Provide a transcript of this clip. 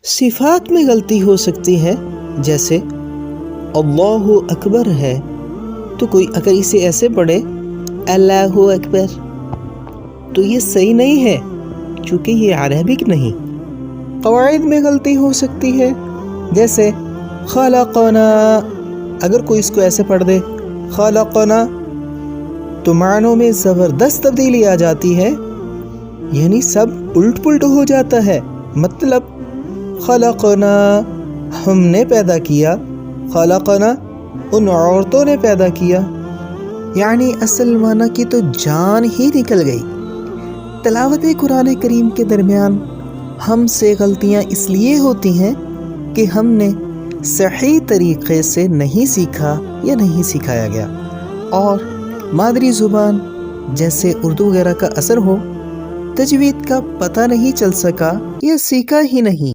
सिफात में गलती हो सकती है, जैसे अल्लाहु अकबर है तो कोई अगर इसे ऐसे पढ़े अल्लाहु अकबर, तो ये सही नहीं है क्योंकि ये अरबिक नहीं। क़वाइद में गलती हो सकती है, जैसे खलक़ना, अगर कोई इसको ऐसे पढ़ दे खलक़ना तो मानों में ज़बरदस्त तब्दीली आ जाती है, यानी सब उल्ट पुल्ट हो जाता है। मतलब खलक़ना हमने पैदा किया, खलक़ना उन औरतों ने पैदा किया, यानी असल माना की तो जान ही निकल गई। तिलावत कुरान करीम के दरमियान हमसे गलतियाँ इसलिए होती हैं कि हमने सही तरीक़े से नहीं सीखा या नहीं सिखाया गया, और मादरी ज़ुबान जैसे उर्दू वगैरह का असर हो, तजवीद का पता नहीं चल सका या सीखा ही नहीं।